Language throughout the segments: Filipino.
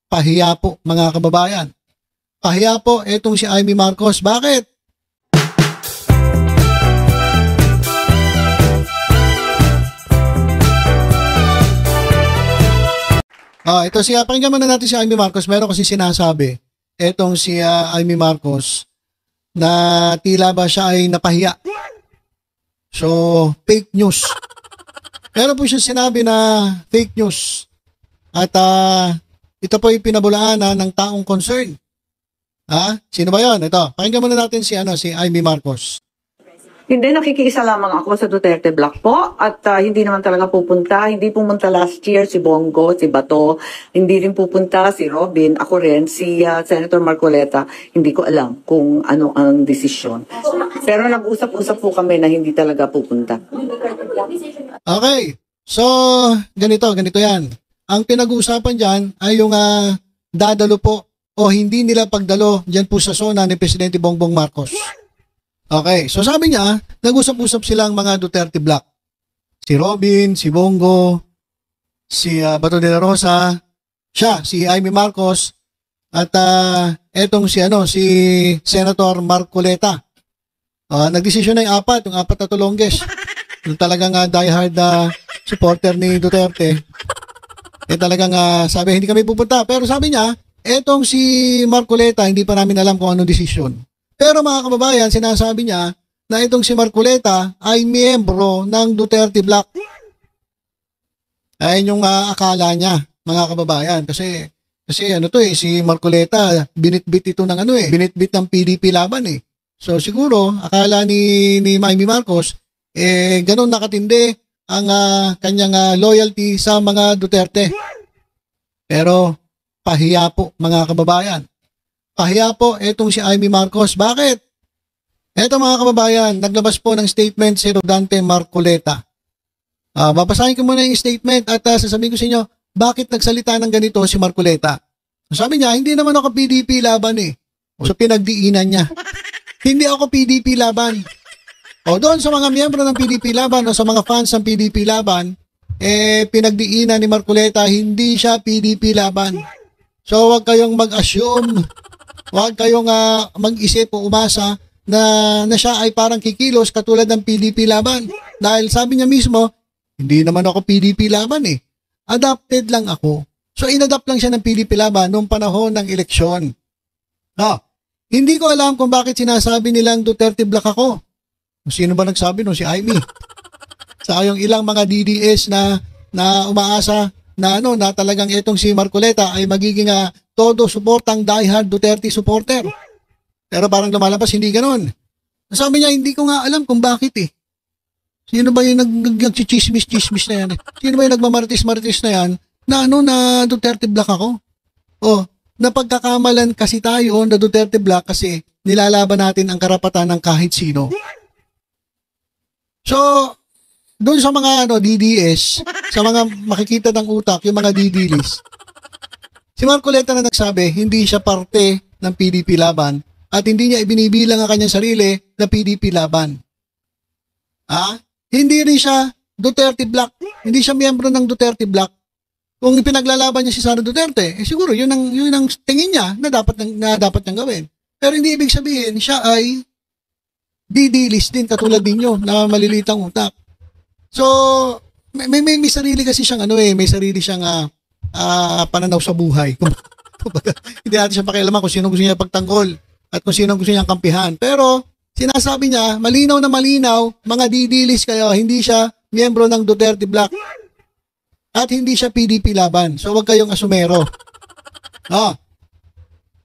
Pahiya po mga kababayan. Pahiya po itong si Amy Marcos. Bakit? Ito siya, pakinggan muna natin si Amy Marcos. Meron kasi sinasabi, itong si Amy Marcos, na tila ba siya ay napahiya. So, fake news. Meron po siya sinabi na fake news. At ito po yung pinabulaanan ng taong concern. Sino ba yon? Ito, pakinggan muna natin si Amy Marcos. Hindi, nakikiisa lamang ako sa Duterte Block po at hindi naman talaga pupunta. Hindi pumunta last year si Bongo, si Bato, hindi rin pupunta si Robin, ako rin, si Senator Marcoleta. Hindi ko alam kung ano ang desisyon. Pero nag-usap-usap po kami na hindi talaga pupunta. Okay, so ganito yan. Ang pinag-uusapan dyan ay yung dadalo po o hindi nila pagdalo dyan po sa zona ni Presidente Bongbong Marcos. Okay, so sabi niya, nag-usap-usap silang mga Duterte Block. Si Robin, si Bongo, si Bato de la Rosa, siya, si Amy Marcos, at etong si Senator Marcoleta. Nagdesisyon na yung apat na tulongges. Yung talagang diehard supporter ni Duterte. Talagang sabi, hindi kami pupunta. Pero sabi niya, etong si Marcoleta, hindi pa namin alam kung anong desisyon. Pero mga kababayan, sinasabi niya na itong si Marcoleta ay miyembro ng Duterte Block. Ayun yung akala niya, mga kababayan. Kasi si Marcoleta, binitbit ito ng binitbit ng PDP laban eh. So siguro, akala ni Amy Marcos, ganun nakatindi ang kanyang loyalty sa mga Duterte. Pero, pahiya po mga kababayan. Pahiya po itong si Amy Marcos. Bakit? Eto mga kababayan, naglabas po ng statement si Rodante Marcoleta. Babasahin ko muna yung statement at sasabihin ko sa inyo, bakit nagsalita ng ganito si Marcoleta? Sabi niya, hindi naman ako PDP laban eh. So pinagdiinan niya. Hindi ako PDP laban. O doon sa mga miyembro ng PDP laban o sa mga fans ng PDP laban, pinagdiinan ni Marcoleta, hindi siya PDP laban. So wag kayong mag-assume, wag kayong mag-isip o umasa na siya ay parang kikilos katulad ng PDP laban. Dahil sabi niya mismo, hindi naman ako PDP laban eh. Adapted lang ako. So inadapt lang siya ng PDP laban noong panahon ng eleksyon. Hindi ko alam kung bakit sinasabi nilang Duterte Block ako. Sino ba nagsabi no? Si Amy. Sa yung ilang mga DDS na umaasa na na talagang itong si Marcoleta ay magiging todo suportang diehard Duterte supporter. Pero parang lumalabas hindi ganoon. Sabi niya, hindi ko nga alam kung bakit eh. Sino ba yung nag-chismis na yan? Sino ba yung nagmamaritis-maritis na yan na Duterte Block ako? Napagkakamalan kasi tayo na Duterte Block kasi nilalaban natin ang karapatan ng kahit sino. So, doon sa mga DDS, sa mga makikita ng utak, yung mga DDLs, si Marcoleta na nagsabi, hindi siya parte ng PDP laban at hindi niya ibinibilang ang kanyang sarili na PDP laban. Hindi rin siya Duterte Block. Hindi siya miyembro ng Duterte Block. Kung ipinaglalaban niya si Sara Duterte, siguro yun ang tingin niya na dapat niyang gawin. Pero hindi ibig sabihin siya ay DDList din katulad ninyo na malilitang utak. So, may sarili kasi siyang may sarili siyang pananaw sa buhay. Hindi natin siya pakialaman kung sino gusto niya pagtanggol at kung sino gusto niya kampihan. Pero, sinasabi niya, malinaw na malinaw, mga DDList kayo, hindi siya miyembro ng Duterte Block. At hindi siya PDP laban. So, wag kayong asumero.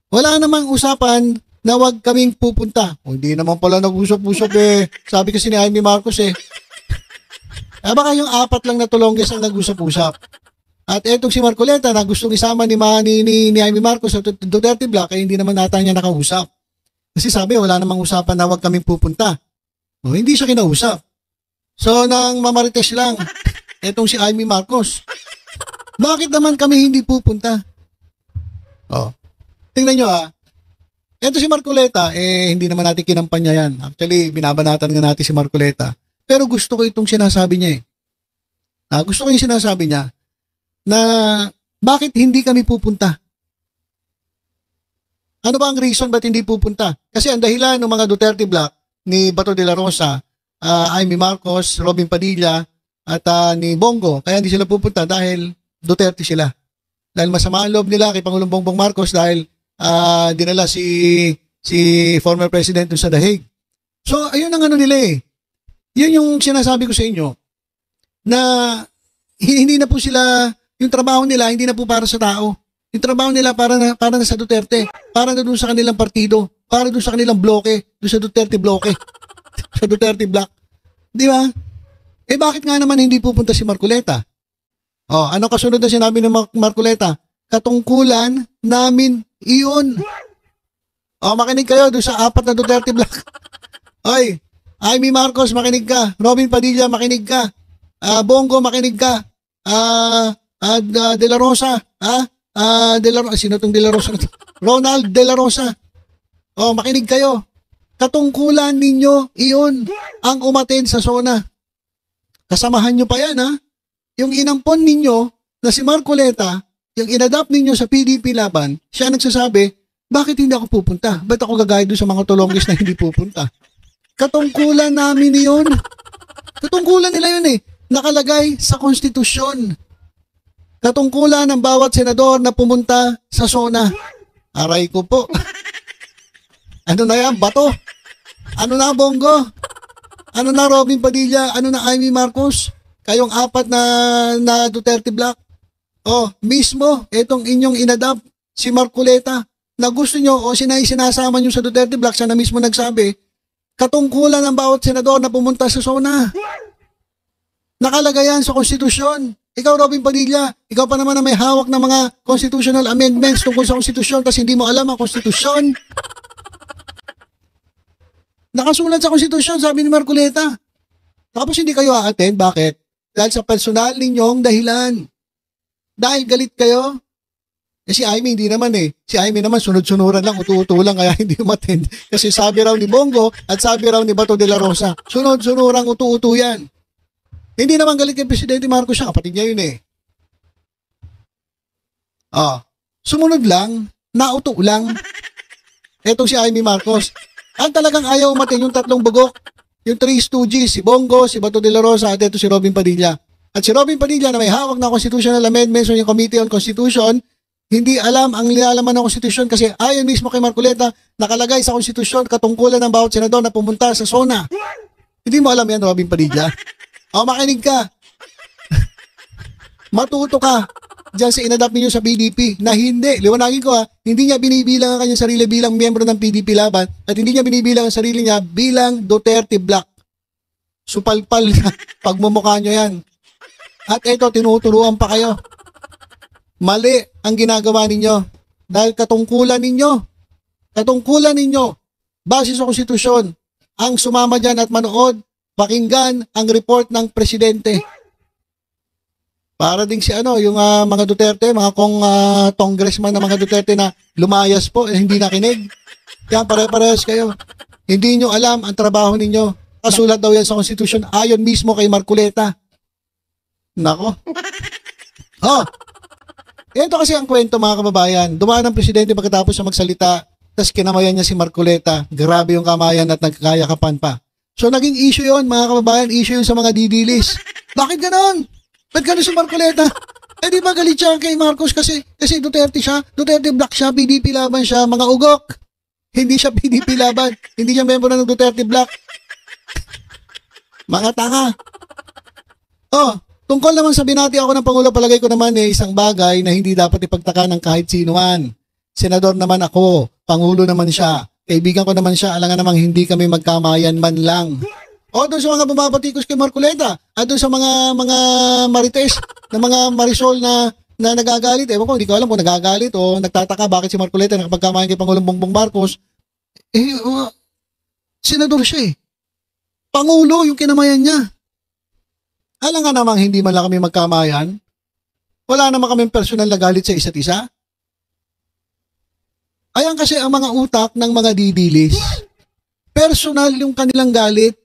Wala namang usapan na wag kaming pupunta. Hindi naman pala nag-usap-usap eh. Sabi kasi ni Amy Marcos eh. Baka yung apat lang na tulongges ang nag-usap-usap. At etong si Marcoleta na gustong isama ni Amy Marcos sa Duterte Block ay hindi naman nata niya nakausap. Kasi sabi wala namang usapan na wag kaming pupunta. Hindi siya kinausap. So nang mamarites lang etong si Amy Marcos. Bakit naman kami hindi pupunta? Tingnan nyo Ito si Marcoleta, hindi naman natin kinampanya yan. Actually, binabanatan nga natin si Marcoleta. Pero gusto ko itong sinasabi niya Gusto ko yung sinasabi niya na bakit hindi kami pupunta? Ano ba ang reason ba't hindi pupunta? Kasi ang dahilan ng mga Duterte Black ni Bato de la Rosa, Amy Marcos, Robin Padilla, at ni Bongo, kaya hindi sila pupunta dahil Duterte sila. Dahil masama ang loob nila kay Pangulong Bongbong Marcos dahil dinala si former president sa The Hague. So, ayun ang ano nila eh. Yun yung sinasabi ko sa inyo na hindi na po sila, yung trabaho nila hindi na po para sa tao. Yung trabaho nila para na sa Duterte, para na doon sa kanilang partido, para doon sa kanilang bloke, doon sa Duterte bloke, sa Duterte Black. Di ba? Eh bakit nga naman hindi pupunta si Marcoleta? Oh, ano kasunod na sinabi ng Marcoleta? Katungkulan namin iyon. Oh, makinig kayo doon sa 4 na Duterte Black. Oy, Amy Marcos, makinig ka. Robin Padilla, makinig ka. Bongo, makinig ka. De la Rosa, sino tong De la Rosa? Ronald De la Rosa. Oh, makinig kayo. Katungkulan ninyo, iyon ang umaten sa SONA. Kasamahan nyo pa yan, ha? Yung inampon ninyo na si Marcoleta, yung inadapt ninyo sa PDP laban, siya nagsasabi, bakit hindi ako pupunta? Ba't ako gagaya doon sa mga tulonggis na hindi pupunta? Katungkulan namin yun. Katungkulan nila yun eh. Nakalagay sa konstitusyon. Katungkulan ng bawat senador na pumunta sa SONA. Aray ko po. Ano na yan? Bato? Ano na Bongo? Ano na Robin Padilla? Ano na Amy Marcos? Kayong 4 na Duterte Black? Oh, mismo, itong inyong inadapt, si Marcoleta, na gusto nyo o sinasama nyo sa Duterte Black, siya na mismo nagsabi, katungkulan ng bawat senador na pumunta sa SONA. Nakalagay yan sa konstitusyon. Ikaw, Robin Padilla, ikaw pa naman na may hawak ng mga constitutional amendments tungkol sa konstitusyon kasi hindi mo alam ang konstitusyon. Nakasulat sa konstitusyon, sabi ni Marcoleta. Tapos hindi kayo a-attend. Bakit? Dahil sa personal ninyong dahilan. Dahil galit kayo. Eh si Amy hindi naman eh. Si Amy naman sunod-sunuran lang, utu-utu lang kaya hindi umattend. Kasi sabi raw ni Bongo at sabi raw ni Bato de la Rosa, sunod-sunurang utu-utu yan. Hindi naman galit kay Presidente Marcos siya, kapatid niya yun eh. Sumunod lang, nauto lang. Etong si Amy Marcos. Ang talagang ayaw umatin yung 3 bugok, yung 3 stooges, si Bongo, si Bato de la Rosa, at ito si Robin Padilla. At si Robin Padilla na may hawak na constitutional amendments o yung Committee on Constitution, hindi alam ang nilalaman ng konstitusyon kasi ayon mismo kay Marcoleta, nakalagay sa konstitusyon katungkulan ng bawat senador na pumunta sa SONA. Hindi mo alam yan, Robin Padilla. Makinig ka. Matuto ka dyan sa inadapt ninyo sa PDP na hindi, liwanagin ko hindi niya binibilang ang kanyang sarili bilang miyembro ng PDP laban at hindi niya binibilang ang sarili niya bilang Duterte Black. Supalpal na pagmumukha nyo yan. At eto, tinuturuan pa kayo. Mali ang ginagawa ninyo dahil katungkulan ninyo base sa konstitusyon ang sumama dyan at manood, pakinggan ang report ng presidente. Para ding si yung mga Duterte, mga congressman na mga Duterte na lumayas po, hindi nakinig. Yan, pare-parehas kayo. Hindi nyo alam ang trabaho ninyo. Kasulat daw yan sa konstitusyon, ayon mismo kay Marcoleta. Nako. Ito kasi ang kwento mga kababayan. Dumaan ang presidente pagkatapos na magsalita, tapos kinamayan niya si Marcoleta. Grabe yung kamayan at nagkakayakapan pa. So naging issue yon mga kababayan, issue yun sa mga didilis. Bakit ganon? Ba't gano'n si Marcoleta? Di ba galit siya kay Marcos kasi Duterte siya, Duterte Black siya, PDP laban siya, mga ugok. Hindi siya PDP laban, hindi siya member ng Duterte Black. Mga tanga. Tungkol naman sa binati ako ng Pangulo, palagay ko naman isang bagay na hindi dapat ipagtaka ng kahit sino man. Senador naman ako, Pangulo naman siya, kaibigan ko naman siya, alangan namang hindi kami magkamayan man lang. Doon sa mga bumabatikos kay Marcoleta, at doon sa mga marites, na mga marisol na nagagalit. Ewan ko, hindi ko alam kung nagagalit o nagtataka bakit si Marcoleta nakapagkamayan kay Pangulong Bongbong Marcos. Senador siya eh. Pangulo yung kinamayan niya. Alangan namang hindi man lang kami magkamayan. Wala naman kami personal na galit sa isa't isa. Ayan kasi ang mga utak ng mga didilis. Personal yung kanilang galit.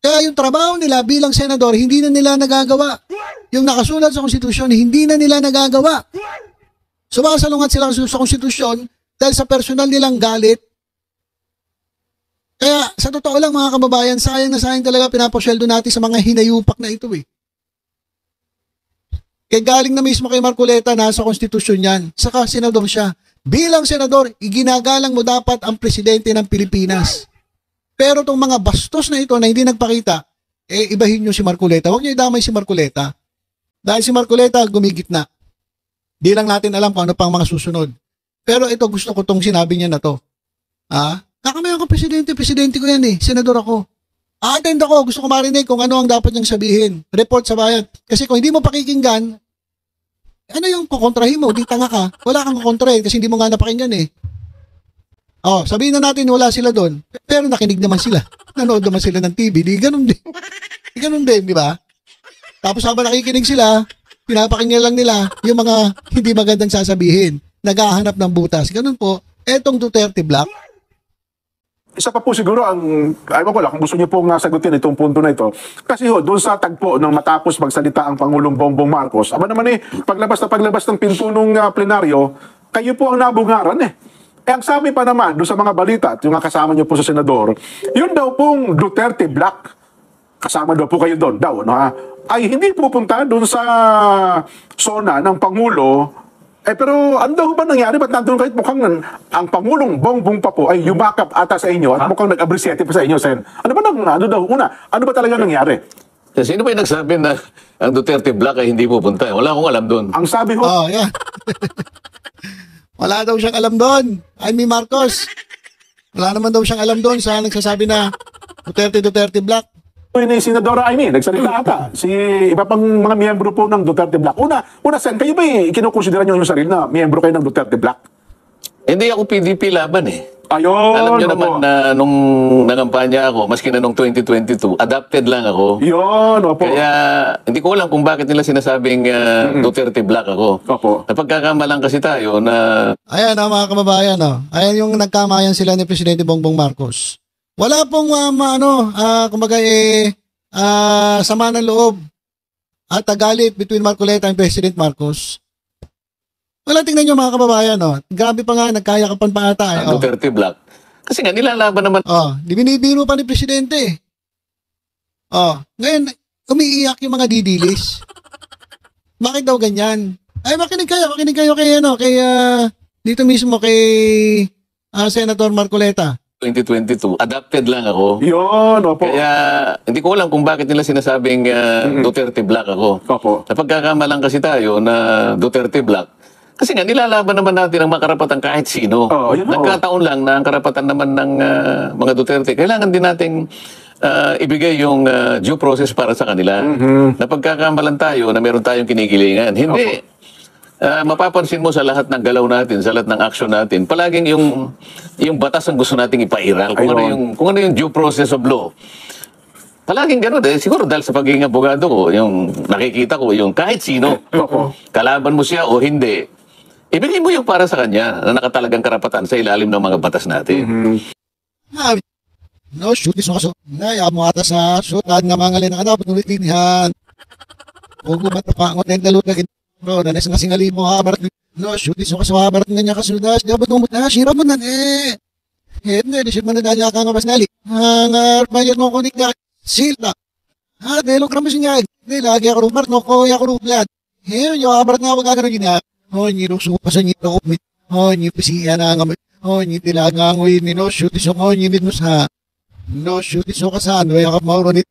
Kaya yung trabaho nila bilang senador, hindi na nila nagagawa. Yung nakasulat sa konstitusyon, hindi na nila nagagawa. Sumasalungat sila sa konstitusyon Dahil sa personal nilang galit. Kaya sa totoo lang mga kababayan, sayang na sayang talaga pinapasyeldo natin sa mga hinayupak na ito eh. Kaya galing na mismo kay Marcoleta, nasa konstitusyon yan. Saka senador siya. Bilang senador, iginagalang mo dapat ang presidente ng Pilipinas. Pero itong mga bastos na ito na hindi nagpakita, ibahin nyo si Marcoleta. Huwag nyo idamay si Marcoleta. Dahil si Marcoleta gumigit na. Di lang natin alam kung ano pang mga susunod. Pero ito gusto ko tong sinabi niya na to. Kakamayan ko presidente ko yan eh. Senador ako. Attend ako, gusto ko marinig kung ano ang dapat niyang sabihin. Report sa bayan. Kasi kung hindi mo pakikinggan, ano yung kukontrahin mo? Di tanga ka. Wala kang kukontrahin kasi hindi mo nga napakinggan eh. Sabihin na natin wala sila doon. Pero nakinig naman sila. Nanood naman sila ng TV. Di ganun din. Di ganun din, di ba? Tapos habang nakikinig sila, pinapakinggan lang nila yung mga hindi magandang sasabihin. Naghahanap ng butas. Ganun po. Etong Duterte Black. Isa pa po siguro ayaw ko lang kung gusto niyo pong sagutin itong punto na ito. Kasi doon sa tagpo nang matapos magsalita ang Pangulong Bongbong Marcos, naman paglabas ng pinto ng plenaryo, kayo po ang nabungaran eh. Ang sabi pa naman doon sa mga balita at yung kasama niyo po sa senador, yun daw pong Duterte Black, kasama daw po kayo doon, ay hindi pupunta doon sa zona ng Pangulo. Pero ano daw ba nangyari? Ba't nandun kahit mukhang ang Pangulong Bongbong pa po ay yumakap ata sa inyo at mukhang nag-abrisyete pa sa inyo, Sen? Ano ba talaga nangyari? Sino ba yung nagsabi na ang Duterte Black ay hindi pupunta? Wala akong alam doon. Ang sabi ho... Yeah. Wala daw siyang alam doon. Marcos. Wala naman daw siyang alam doon sa nagsasabi na Duterte Black. Ni Senadora Amy, nagsalita ata. Si iba pang mga miyembro po ng Duterte Black. Una, Sen, kayo ba kinukonsidera nyo yung sarili na miyembro kayo ng Duterte Black? Hindi ako PDP laban eh. Ayun. Alam nyo naman na nung nangampanya ako, maski na nung 2022, adapted lang ako. Yun, opo. Kaya hindi ko alam kung bakit nila sinasabing Duterte Black ako. Opo. Napagkakamalan kasi tayo na... Ayan mga kababayan. Ayan yung nagkamayan sila ni Presidente Bongbong Marcos. Wala pong kumbaga sama ng loob at galit between Marcoleta and President Marcos. Wala, tingnan nyo mga kababayan, grabe pa nga, nagkayakapan pa ata. Duterte Black. Kasi nga, nilalaban naman. Di binibiro pa ni Presidente. Ngayon, umiiyak yung mga didilis. Bakit daw ganyan? Ay, makinig kayo kay dito mismo kay Senator Marcoleta. 2022, adapted lang ako. Yun, opo. Kaya hindi ko alam kung bakit nila sinasabing Duterte Black ako. Opo. Napagkakamalan kasi tayo na Duterte Black. Kasi nga, nilalaban naman natin ang mga karapatan kahit sino. Nagkataon lang na ang karapatan naman ng mga Duterte, kailangan din nating ibigay yung due process para sa kanila. Napagkakamalan tayo na meron tayong kinikilingan. Hindi. Mapapansin mo sa lahat ng galaw natin, sa lahat ng action natin, palaging yung batas ang gusto nating ipairal. Kung ano yung due process of law. Palaging gano'n eh. Siguro dahil sa pagiging abogado ko, yung nakikita ko, yung kahit sino, kalaban mo siya o hindi, ibigay mo yung para sa kanya na nakatalagang karapatan sa ilalim ng mga batas natin. No, shoot this kaso. Ngaya mo ata sa shoot na mga lena dapat ulit din yan. Kung matapangot na dalut na bro, na nasa singali mo barat. No, shoot this kaso barat nga niya kasudas. Dapat mo na shira mo na hindi shit man na niya ka nga mas nali. Hangar bayad mo kunik na sila. Delo kramos niya. Lagi ako rumart no ko ya ko rublad. Yo barat nga wag agad niya. Ni ruso pa sa nito. Ni pisiya na nga. Ni tilaga ngoy ni no shoot this mo ni mo sa no shoot this ka sa ano ya ka mauronit.